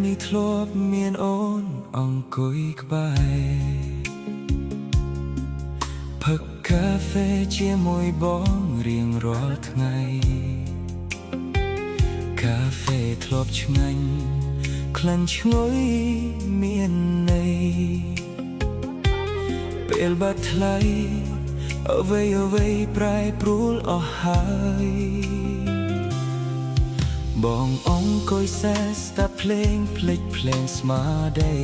នេះធ្លាប់មានអូនអង្គុយក្បែរផឹកកាហ្វេជាមួយបងរៀងរាល់ថ្ងៃកាហ្វេធ្លាប់ឆ្ងាញ់ក្លិនឈ្ងុយមានន័យពេលបាត់ថ្លៃអ្វីប្រែប្រួលអស់ហើយបងអង្គុយសេស្តាប់ភ្លេងភ្លេចភ្លេងស្មារតី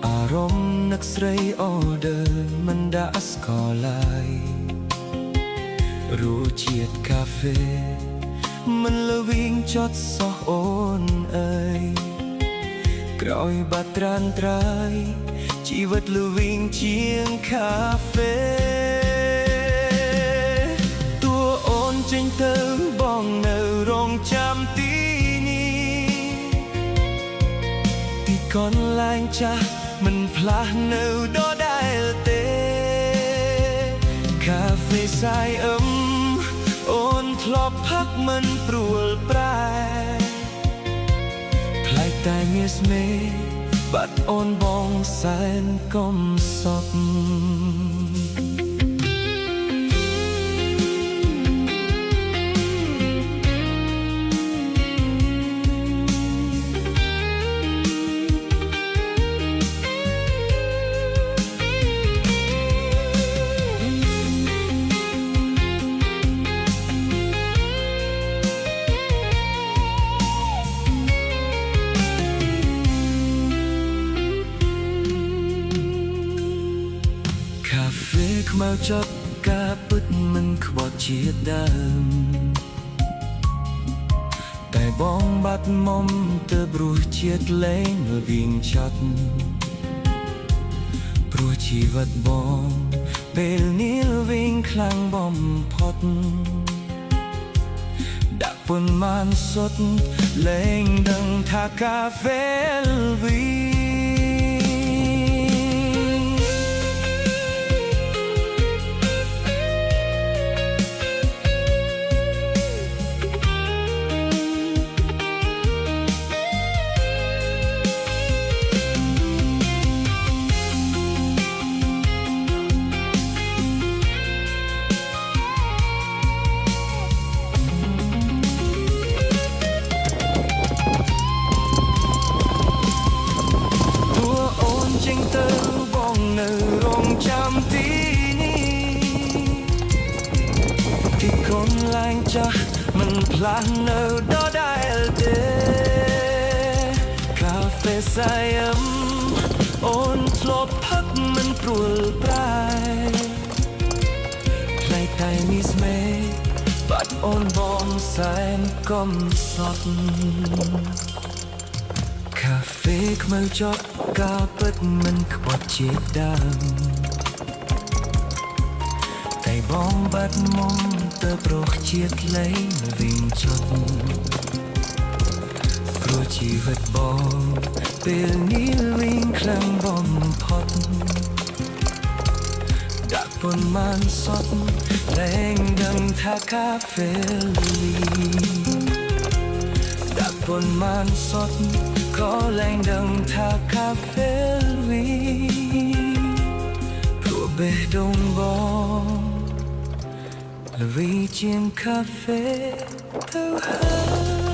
អារម្មណ៍នឹកស្រីអឺដឺមិនដាក់ស្គាល់ឡើយរសជាតិកាហ្វេមិនល្វីងចត់សោះអូនអើយក្រោយបាត់ត្រានត្រើយជីវិតល្វីងជាងកាហ្វេតួអូនចេញទៅបងនៅរងចាំទីនេះទីកន្លែងចាស់មិនផ្លាស់នៅដដែលទេកាហ្វេសាយអូនធ្លាប់ផឹកមិនព្រួលប្រែប្លែកតែមានស្នេហ៍បាត់អូនបងសែនកំសត់ខ្មៅចត់ការពិតមិនខ្វត់ជាតិដើមតែបងបាត់មុំទៅព្រោះជាតិលែងវិញចាត់ព្រោះជីវិតបងពេលនេះវិញខ្លាំងបំផុតដាក់ប៉ុន្មានសុទ្ធលែងដឹងថាកាហ្វេវីចេញទៅបងនៅរងចាំទីនេះទីកន្លែងចាស់មិនផ្លាស់នៅដដែលទេកាហ្វេសាយអូនធ្លាប់ផឹកមិនព្រួលប្រែផ្លែកតែមានស្មេបាត់អូនបងសែនកំសត់កាហ្វេខ្មៅចត់ការពិតមិនខ្វត់ជាតិដើមតែបងបាត់មុំទៅព្រោះជាតិលែងវិញចត់ព្រោះជីវិតបងពេលនេះវិញខ្លាំងបំផុតដាក់ប៉ុន្មានសុទ្ធលែងដឹងថាកាហ្វេដាក់ប៉ុន្មានសុទ្ធក៏លែងដឹងថាកាហ្វេវីព្រោះបេះដូងបងល្វីជាងកាហ្វេទៅហើយ